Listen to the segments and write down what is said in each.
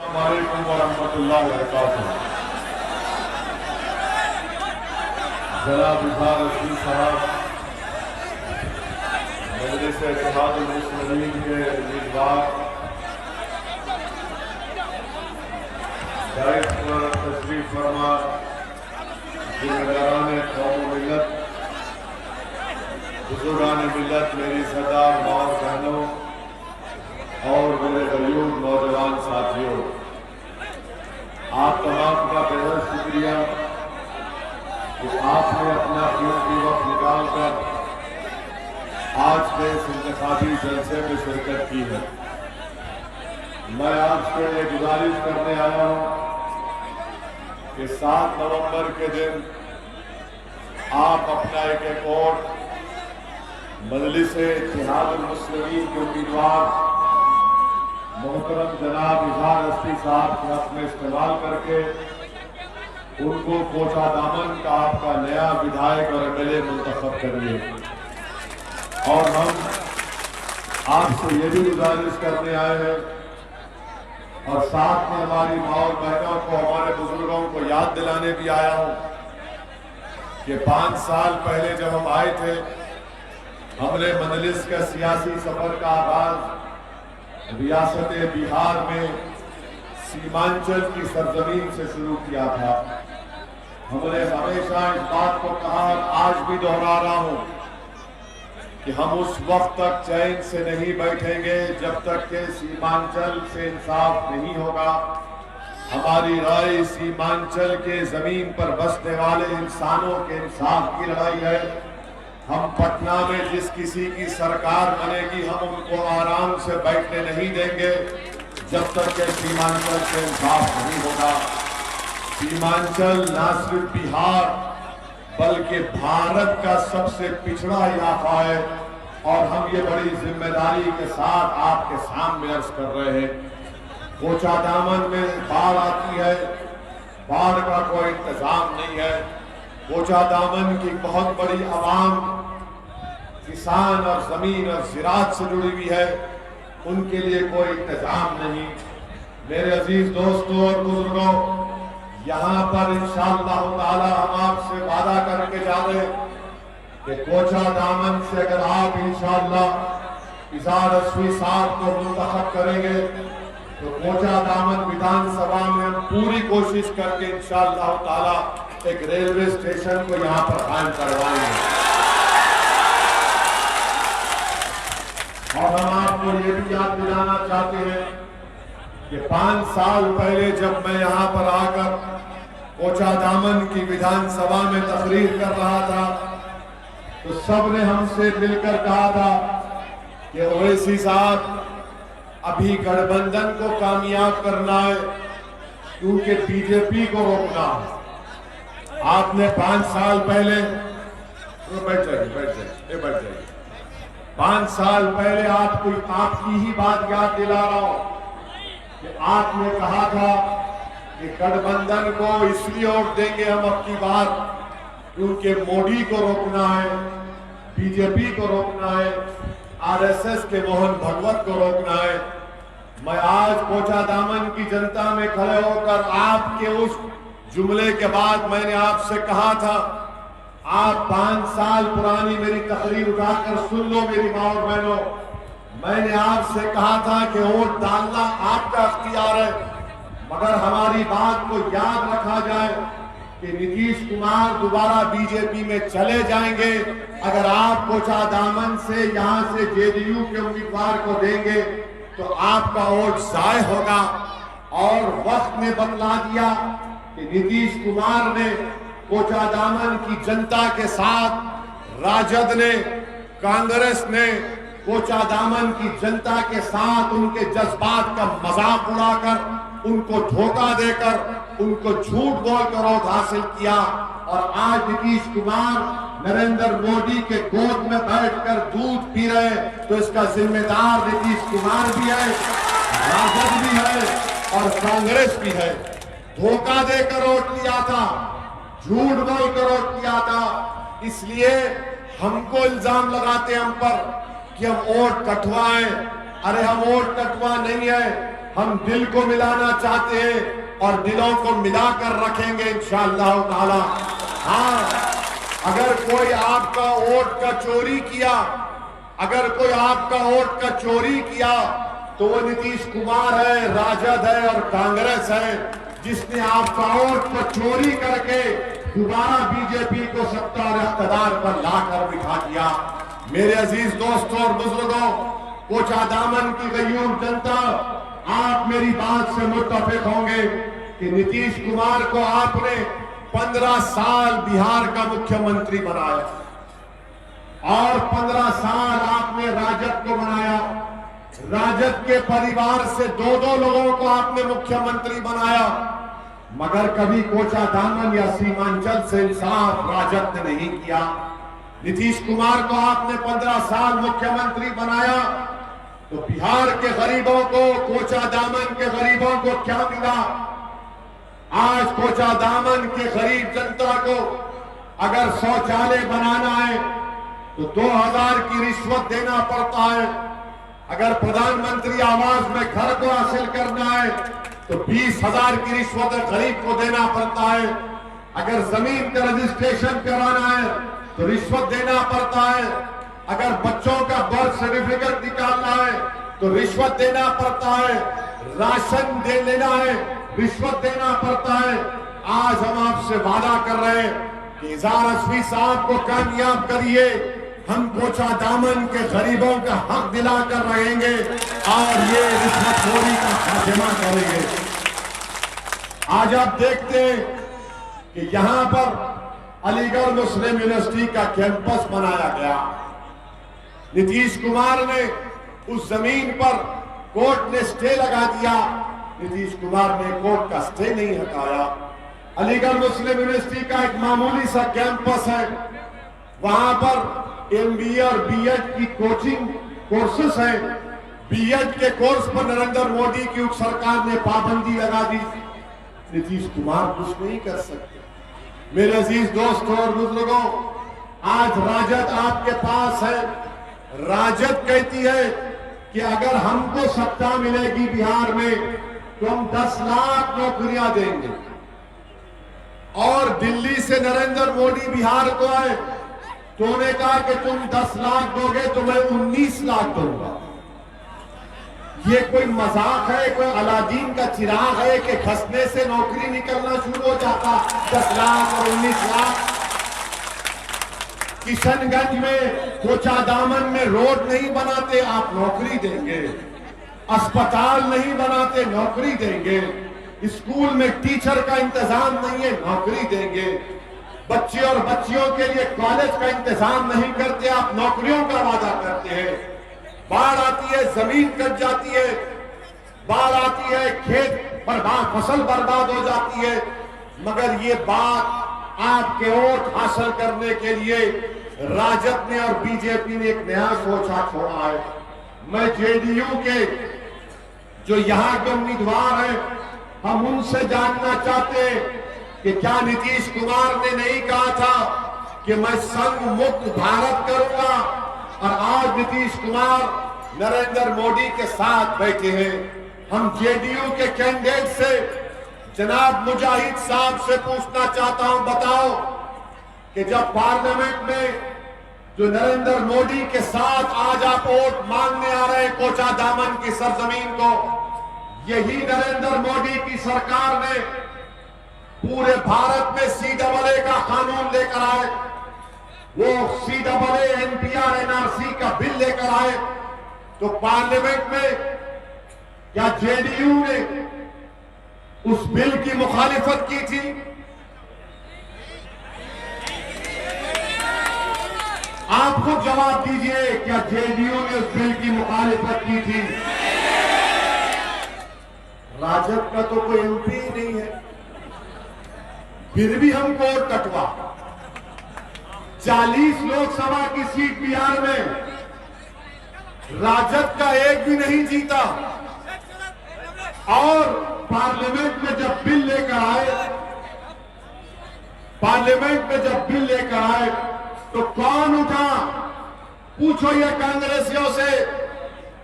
वालेकुम वरहमतुल्लाहि वबरकातुहू। जनाब इज़हार रशीद साहब, मजलिस इत्तेहादुल मुस्लिमीन के उम्मीदवार, दायिश पर तशरीफ फरमा जिम्मेदारान कौम मिल्लत, बुजुर्गान मिल्लत, मेरी सरदार माँ बहनों और मेरे गरीब नौजवान साथियों, आप तमाम का बेहद शुक्रिया कि आपने अपना कीमती वक्त निकाल कर आज के इस इंतखाबी जलसे में शिरकत की है। मैं आपसे ये गुजारिश करने आया हूँ कि 7 नवंबर के दिन आप अपना एक वोट मजलिस इत्तेहादुल मुस्लिमीन के उम्मीदवार मोहतरम जनाब इज़हार रशीद साहब के हक में इस्तेमाल करके उनको कोचा दामन का आपका नया विधायक और एमएलए मुंतखब करिए। और हम आपसे ये भी गुजारिश करने आए हैं और साथ में हमारी माँ और बहनों को, हमारे बुजुर्गों को याद दिलाने भी आया हूँ कि 5 साल पहले जब हम आए थे, हमने मजलिस का सियासी सफर का आगाज रियासत बिहार में सीमांचल की सरजमीन से शुरू किया था। हमने हमेशा इस बात को कहा और आज भी दोहरा रहा हूं कि हम उस वक्त तक चैन से नहीं बैठेंगे जब तक के सीमांचल से इंसाफ नहीं होगा। हमारी राय सीमांचल के जमीन पर बसने वाले इंसानों के इंसाफ की लड़ाई है। हम पटना में जिस किसी की सरकार बनेगी, हम उनको आराम से बैठने नहीं देंगे जब तक के सीमांचल से इंसाफ नहीं होगा। सीमांचल न सिर्फ बिहार बल्कि भारत का सबसे पिछड़ा इलाका है और हम ये बड़ी जिम्मेदारी के साथ आपके सामने अर्ज कर रहे हैं। कोचा दामन में बाढ़ आती है, बाढ़ का कोई इंतजाम नहीं है। कोचा दामन की बहुत बड़ी आवाम किसान और जमीन और ज़राअत से जुड़ी हुई है, उनके लिए कोई इंतजाम नहीं। मेरे अजीज दोस्तों और बुजुर्गों, यहाँ पर इंशाअल्लाह ताला हम आपसे वादा करके जा रहे कि कोचा दामन से अगर आप इंशाअल्लाह इज़हार रशीद साहब को मुंतखब करेंगे तो कोचा दामन विधानसभा में हम पूरी कोशिश करके इंशाअल्लाह ताला एक रेलवे स्टेशन को यहाँ पर कायम करवाएंगे। और हम आपको ये भी याद दिलाना चाहते हैं कि 5 साल पहले जब मैं यहाँ पर आकर कोचा दामन की विधानसभा में तकरीर कर रहा था तो सबने हमसे मिलकर कहा था कि ओवैसी साहब, अभी गठबंधन को कामयाब करना है क्योंकि बीजेपी को रोकना है। आपने 5 साल पहले, बैठ जाइए 5 साल पहले आपकी ही बात याद दिला रहा हूं कि आपने कहा था कि गठबंधन को इसलिए वोट देंगे हम अब की बार क्योंकि मोदी को रोकना है, बीजेपी को रोकना है, आरएसएस के मोहन भगवत को रोकना है। मैं आज कोचा दामन की जनता में खड़े होकर आपके उस जुमले के बाद मैंने आपसे कहा था, आप 5 साल पुरानी मेरी तकरीर उठाकर सुन लो मेरी माँ और बहनों। मैंने आपसे कहा था कि वोट डालना आपका अख्तियार है, मगर हमारी बात को याद रखा जाए कि नीतीश कुमार दोबारा बीजेपी में चले जाएंगे अगर आप कोचा दामन से यहाँ से जेडीयू के उम्मीदवार को देंगे तो आपका वोट जाय होगा। और वक्त ने बतला दिया कि नीतीश कुमार ने कोचा दामन की जनता के साथ, राजद ने, कांग्रेस ने कोचा दामन की जनता के साथ उनके जज्बात का मजाक उड़ाकर, उनको धोखा देकर, उनको झूठ बोलकर वोट हासिल किया। और आज नीतीश कुमार नरेंद्र मोदी के गोद में बैठकर दूध पी रहे, तो इसका जिम्मेदार नीतीश कुमार भी है, राजद भी है और कांग्रेस भी है। धोखा देकर वोट लिया था, झूठ बोलकर वोट किया था, इसलिए हमको इल्जाम लगाते हम पर कि हम वोट कटवाएं। अरे हम वोट कटवा नहीं है, हम दिल को मिलाना चाहते हैं और दिलों को मिलाकर रखेंगे इंशाअल्लाह ताला। हाँ, अगर कोई आपका वोट का चोरी किया, अगर कोई आपका वोट का चोरी किया तो वो नीतीश कुमार है, राजद है और कांग्रेस है, जिसने आपका वोट को चोरी करके दोबारा बीजेपी को सत्ता और इख्तिदार पर लाकर बिठा दिया। मेरे अजीज दोस्तों और बुजुर्गों, कोचा दामन की गयूर जनता, आप मेरी बात से मुत्तफिक होंगे कि नीतीश कुमार को आपने 15 साल बिहार का मुख्यमंत्री बनाया और 15 साल आपने राजद को बनाया। राजद के परिवार से दो लोगों को आपने मुख्यमंत्री बनाया, मगर कभी कोचा दामन या सीमांचल से इंसाफ राजद ने नहीं किया। नीतीश कुमार को आपने 15 साल मुख्यमंत्री बनाया तो बिहार के गरीबों को, कोचा दामन के गरीबों को क्या मिला? आज कोचा दामन के गरीब जनता को अगर शौचालय बनाना है तो 2000 की रिश्वत देना पड़ता है। अगर प्रधानमंत्री आवास में घर को हासिल करना है तो 20,000 की रिश्वत गरीब को देना पड़ता है। अगर जमीन का रजिस्ट्रेशन कराना है तो रिश्वत देना पड़ता है। अगर बच्चों का बर्थ सर्टिफिकेट निकालना है तो रिश्वत देना पड़ता है। राशन दे लेना है, रिश्वत देना पड़ता है। आज हम आपसे वादा कर रहे हैं कि इज़हार रज़वी साहब को कामयाब करिए, हम कोचा दामन के गरीबों का हक दिलाकर रहेंगे और ये रिश्वतखोरी का खात्मा करेंगे। आज आप देखते हैं कि यहां पर अलीगढ़ मुस्लिम यूनिवर्सिटी का कैंपस बनाया गया। नीतीश कुमार ने उस जमीन पर कोर्ट ने स्टे लगा दिया, नीतीश कुमार ने कोर्ट का स्टे नहीं हटाया। अलीगढ़ मुस्लिम यूनिवर्सिटी का एक मामूली सा कैंपस है, वहां पर MBA और BEd की कोचिंग कोर्सेस हैं। BEd के कोर्स पर नरेंद्र मोदी की सरकार ने पाबंदी लगा दी। नीतीश कुमार कुछ नहीं कर सकते। मेरे अजीज दोस्तों और बुजुर्गों, आज राजद आपके पास है। राजद कहती है कि अगर हमको सत्ता मिलेगी बिहार में तो हम 10 लाख नौकरियां देंगे, और दिल्ली से नरेंद्र मोदी बिहार को आए तो उन्होंने कहा कि तुम 10 लाख दोगे तो मैं 19 लाख दूंगा। ये कोई मजाक है, कोई अलादीन का चिराग है कि खसने से नौकरी निकलना शुरू हो जाता? 10 लाख और 19 लाख। किशनगंज में, कोचा दामन में रोड नहीं बनाते, आप नौकरी देंगे। अस्पताल नहीं बनाते, नौकरी देंगे। स्कूल में टीचर का इंतजाम नहीं है, नौकरी देंगे। बच्चे और बच्चियों के लिए कॉलेज का इंतजाम नहीं करते, आप नौकरियों का वादा करते हैं। बाढ़ आती है, जमीन कट जाती है, बाढ़ आती है, खेत बर्बाद, फसल बर्बाद हो जाती है, मगर ये बात आपके वोट हासिल करने के लिए राजद ने और बीजेपी ने एक नया सोचा छोड़ा है। मैं जेडीयू के जो यहां के उम्मीदवार हैं, हम उनसे जानना चाहते हैं कि क्या नीतीश कुमार ने नहीं कहा था कि मैं संघ मुक्त भारत करूंगा, और आज नीतीश कुमार नरेंद्र मोदी के साथ बैठे हैं। हम जेडीयू के कैंडिडेट से जनाब मुजाहिद साहब से पूछना चाहता हूं, बताओ कि जब पार्लियामेंट में जो नरेंद्र मोदी के साथ आज आप वोट मांगने आ रहे हैं कोचा दामन की सरजमीन को, यही नरेंद्र मोदी की सरकार ने पूरे भारत में CAA का कानून लेकर आए, वो CAA NPR NRC का बिल लेकर आए, तो पार्लियामेंट में क्या जेडीयू ने उस बिल की मुखालिफत की थी? आप खुद जवाब दीजिए, क्या जेडीयू ने उस बिल की मुखालिफत की थी? राजद का तो कोई MP ही नहीं है, फिर भी हम वोट कटवा। 40 लोकसभा की सीट बिहार में राजद का एक भी नहीं जीता, और पार्लियामेंट में जब बिल लेकर आए, पार्लियामेंट में जब बिल लेकर आए तो कौन उठा? पूछो ये कांग्रेसियों से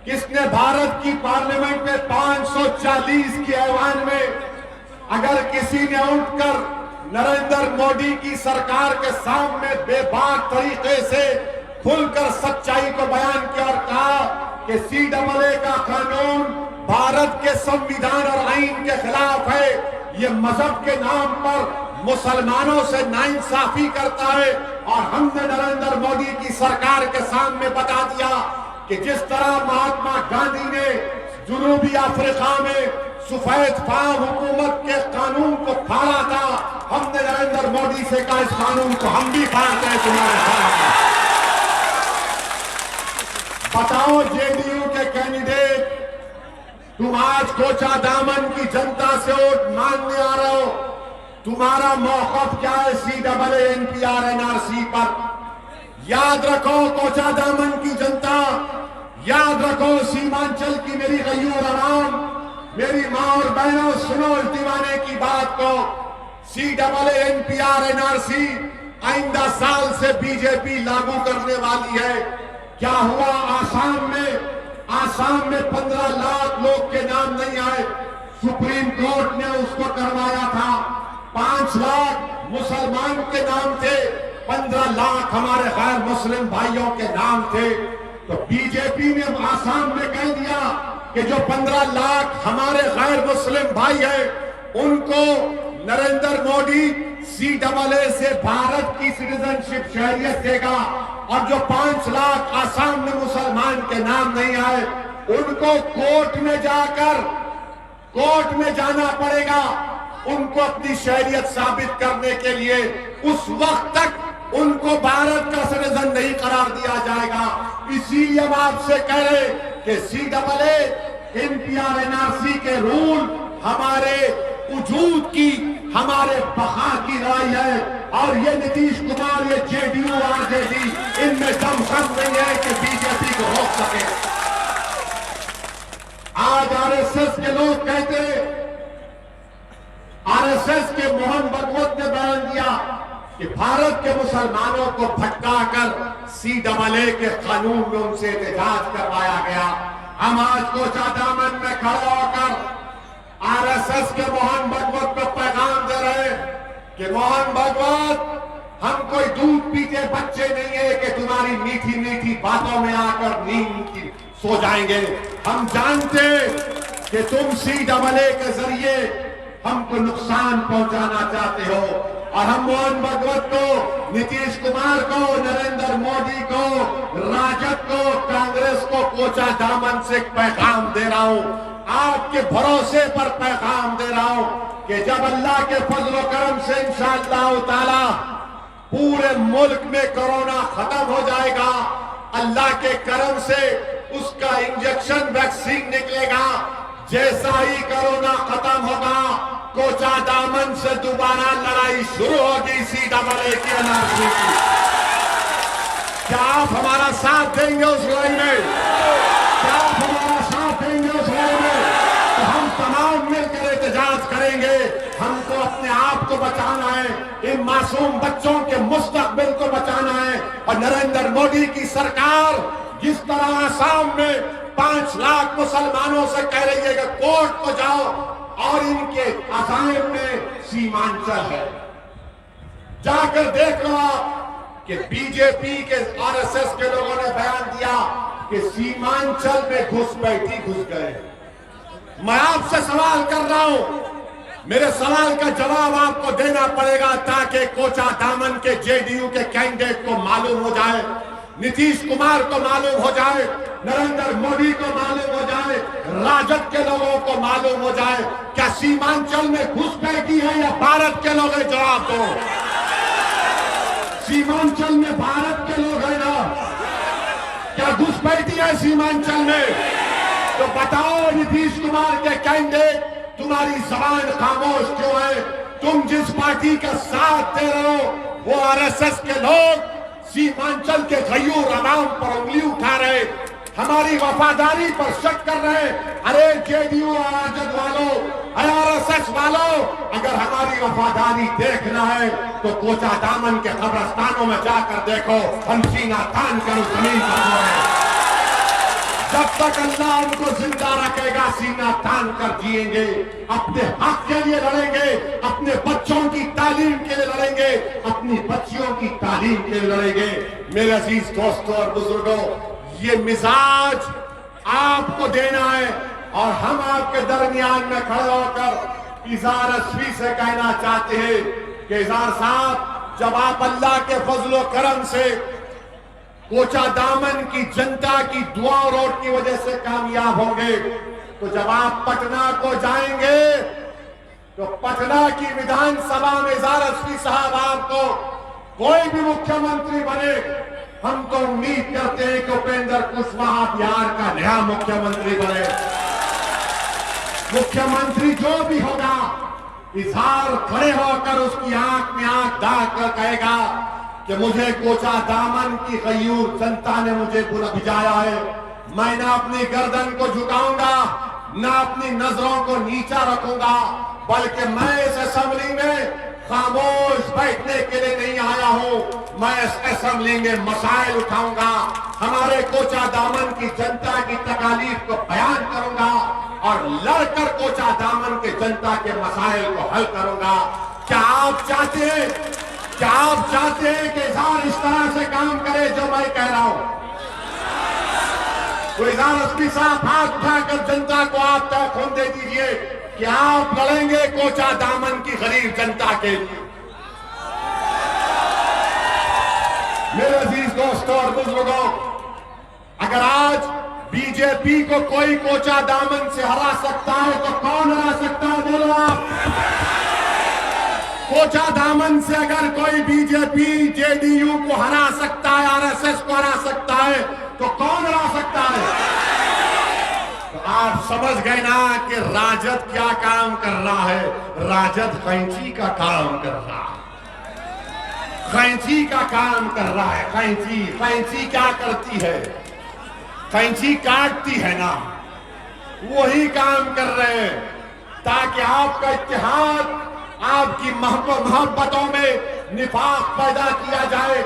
किसने भारत की पार्लियामेंट में 540 के ऐवान में अगर किसी ने उठकर नरेंद्र मोदी की सरकार के सामने बेबाक तरीके से खुलकर सच्चाई को बयान किया और कहा कि CAA का कानून भारत के संविधान और आईन के खिलाफ है, ये मजहब के नाम पर मुसलमानों से नाइंसाफी करता है, और हमने नरेंद्र मोदी की सरकार के सामने बता दिया कि जिस तरह महात्मा गांधी ने जनूबी अफ्रीका में सफेद फाम हुकूमत के कानून को फाड़ा था, हमने नरेंद्र मोदी से कहा इस कानून को हम भी फाड़ते हैं तुम्हारे साथ। बताओ JDU के कैंडिडेट, तुम आज कोचा दामन की जनता से वोट मांगने आ रहे हो, तुम्हारा मौक़िफ़ क्या है CAA NPR NRC पर? याद रखो कोचा दामन की जनता, याद रखो सीमांचल की मेरी गयूर आवाम, मेरी माँ और बहनों, सुनो इस दीवाने की बात को। CAA NPR NRC आइंदा साल से बीजेपी लागू करने वाली है। क्या हुआ आसाम में? आसाम में 15 लाख लोग के नाम नहीं आए, सुप्रीम कोर्ट ने उसको करवाया था। 5 लाख मुसलमान के नाम थे, 15 लाख हमारे गैर मुस्लिम भाइयों के नाम थे। तो बीजेपी ने आसाम में कह दिया कि जो 15 लाख हमारे गैर मुस्लिम भाई हैं उनको नरेंद्र मोदी CAA से भारत की सिटीजनशिप शहरियत देगा, और जो 5 लाख आसाम में मुसलमान के नाम नहीं आए उनको कोर्ट में जाना पड़ेगा उनको अपनी शहरियत साबित करने के लिए। उस वक्त तक उनको भारत का सिटीजन नहीं करार दिया जाएगा। इसीलिए हम आपसे कह रहे कि CAA NPR NRC के रूल हमारे वजूद की, हमारे बका की लड़ाई है, और ये नीतीश कुमार, ये JDU RJD, इनमें दम कम नहीं है कि बीजेपी को रोक सके। आज RSS के लोग कहते, RSS के मोहन भागवत ने बयान दिया कि भारत के मुसलमानों को भटकाकर CAA के कानून में उनसे एहतजाज करवाया गया। हम आज कोचा दामन में खड़ा होकर RSS के मोहन भागवत को पैगाम दे रहे हैं कि मोहन भागवत, हम कोई दूध पीते बच्चे नहीं है कि तुम्हारी मीठी मीठी बातों में आकर नींद की सो जाएंगे। हम जानते कि तुम CAA के जरिए हमको नुकसान पहुंचाना चाहते हो, और हम मोहन भागवत को, नीतीश कुमार को, नरेंद्र मोदी को, राजद को, कांग्रेस को कोचा दामन से पैगाम दे रहा हूं, आपके भरोसे पर पैगाम दे रहा हूं कि जब अल्लाह के फजल करम से इंशाअल्लाह ताला पूरे मुल्क में कोरोना खत्म हो जाएगा, अल्लाह के करम से उसका इंजेक्शन वैक्सीन निकलेगा। जैसा ही कोरोना खत्म होगा, कोचा दामन से दोबारा लड़ाई शुरू होगी CAA की NRC की। क्या आप हमारा साथ देंगे उस लड़ाई में? क्या आप हमारा साथ देंगे उस लड़ाई में? तो हम तमाम मिलकर एहतजाज करेंगे। हमको अपने आप को बचाना है, इन मासूम बच्चों के मुस्तकबिल को बचाना है। और नरेंद्र मोदी की सरकार जिस तरह आसाम में 5 लाख मुसलमानों से कह रही है कि कोर्ट को जाओ, और इनके अजायब में सीमांचल है, जाकर देख लो आप कि बीजेपी के RSS के लोगों ने बयान दिया कि सीमांचल में घुसपैठी घुस गए। मैं आपसे सवाल कर रहा हूं, मेरे सवाल का जवाब आपको देना पड़ेगा ताकि कोचा दामन के JDU के कैंडिडेट को मालूम हो जाए, नीतीश कुमार को मालूम हो जाए, नरेंद्र मोदी को मालूम हो जाए, राजद के लोगों को मालूम हो जाए, क्या सीमांचल में घुसपैठी है या भारत के लोग हैं? जवाब दो। सीमांचल में भारत के लोग हैं ना? क्या घुसपैठी है सीमांचल में? तो बताओ नीतीश कुमार के कैंडिडेट, तुम्हारी जबान खामोश क्यों है? तुम जिस पार्टी का साथ दे रहे हो वो RSS के लोग सीमांचल के गयूर आवाम पर उंगली उठा रहे, हमारी वफादारी पर शक कर रहे। अरे JDU राजद वालों, RSS वालों, अगर हमारी वफादारी देखना है तो कोचा दामन के कब्रिस्तानों में जाकर देखो, हम सीना तान कर उस जमीन पर जब तक अल्लाह उनको जिंदा रखेगा सीना तान कर जिएंगे, अपने हक के लिए लड़ेंगे, अपने बच्चों की तालीम के लिए लड़ेंगे, अपनी बच्चियों की तालीम के लिए लड़ेंगे। मेरे अजीज दोस्तों और बुजुर्गों, ये मिजाज आपको देना है और हम आपके दरमियान में खड़े होकर इज़हार अस्वी से कहना चाहते हैं कि इज़हार साहब, जब आप अल्लाह के फजलो करम से कोचा दामन की जनता की दुआ और वोट की वजह से कामयाब होंगे, तो जब आप पटना को जाएंगे तो पटना की विधानसभा में इज़हार अस्वी साहब आपको कोई भी मुख्यमंत्री बने, हम तो उम्मीद करते हैं कि उपेंद्र कुशवाहा बिहार का नया मुख्यमंत्री बने। मुख्यमंत्री जो भी होगा, इज़हार खड़े होकर उसकी आंख में आंख डाल कर कहेगा कि मुझे कोचा दामन की गयूर जनता ने मुझे भिजाया है, मैं ना अपनी गर्दन को झुकाऊंगा, ना अपनी नजरों को नीचा रखूंगा, बल्कि मैं इस असेंबली में खामोश बैठने के लिए नहीं आया हूं। मैं इस असेंबली में मसाइल उठाऊंगा, हमारे कोचा दामन की जनता की तकालीफ को बयान करूंगा और लड़कर कोचा दामन के जनता के मसाइल को हल करूंगा। क्या आप चाहते हैं कि इज़हार इस तरह से काम करे जो मैं कह रहा हूं? तो इज़हार अस्वी साहब हाथ उठाकर जनता को आप तय खून दे दीजिए कि आप लड़ेंगे कोचा दामन की गरीब जनता के लिए। मेरे अजीज दोस्तों और बुजुर्गों, अगर आज बीजेपी को कोई कोचा दामन से हरा सकता है तो कौन हरा सकता है? बोलो आप। कोचा दामन से अगर कोई बीजेपी जेडीयू को हरा सकता है, आरएसएस को हरा सकता है, तो कौन हरा सकता है? तो आप समझ गए ना कि राजद क्या काम कर रहा है? राजद कैंची का काम कर रहा है, कैंची का काम कर रहा है। कैंची क्या करती है? कैंची काटती है ना, वही काम कर रहे हैं ताकि आपका इत्तेहाद, आपकी मोहब्बतों में निफाक पैदा किया जाए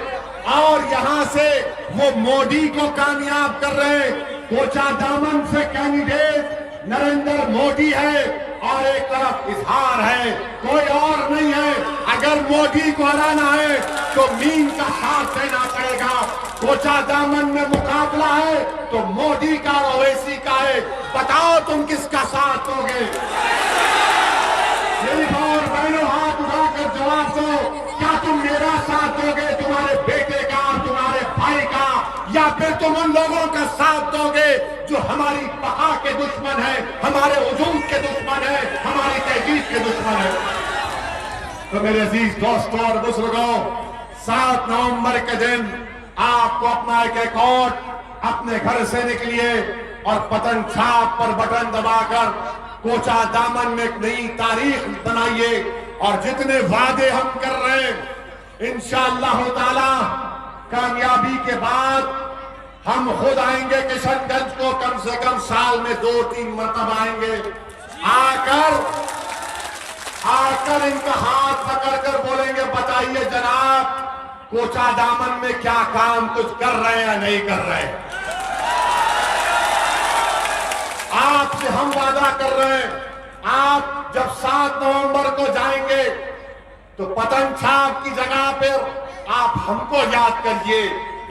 और यहां से वो मोदी को कामयाब कर रहे हैं। कोचा दामन से कैंडिडेट नरेंद्र मोदी है और एक तरफ इज़हार है, कोई और नहीं है। अगर मोदी को हराना है तो मीन का साथ देना पड़ेगा। कोचा दामन में मुकाबला है तो मोदी का और ओवैसी का है। बताओ तुम किसका साथ दोगे? मेरी और बहनों, हाथ उठाकर जवाब दो, क्या तुम मेरा साथ दोगे, तुम्हारे बेटे का, तुम्हारे भाई का, या फिर तुम उन लोगों का साथ दोगे जो हमारी बका के दुश्मन है, हमारे वजूद के दुश्मन है, हमारी तहजीब के दुश्मन है? तो मेरे अजीज दोस्तों और बुजुर्गों, 7 नवंबर के दिन आपको अपना एक रिकॉर्ड अपने घर से निकलिए और पतंग छाप पर बटन दबाकर कोचा दामन में एक नई तारीख बनाइए। और जितने वादे हम कर रहे हैं, इंशाअल्लाह ताला कामयाबी के बाद हम खुद आएंगे किशनगंज को, कम से कम साल में 2-3 मरतबा आएंगे। आकर इनका हाथ पकड़कर बोलेंगे, बताइए जनाब, कोचा दामन में क्या काम कुछ कर रहे हैं या नहीं कर रहे? आपसे हम वादा कर रहे हैं, आप जब 7 नवंबर को जाएंगे तो पतंग छाप की जगह पर आप हमको याद करिए,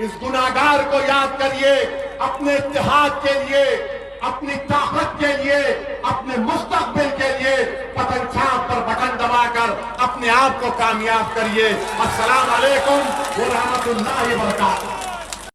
इस गुनाहगार को याद करिए, अपने इत्तेहाद के लिए, अपनी ताकत के लिए, अपने मुस्तकबिल के लिए पतंग छाप पर बटन दबाकर अपने आप को कामयाब करिए। अस्सलाम वालेकुम व रहमतुल्लाहि व बरकातहू।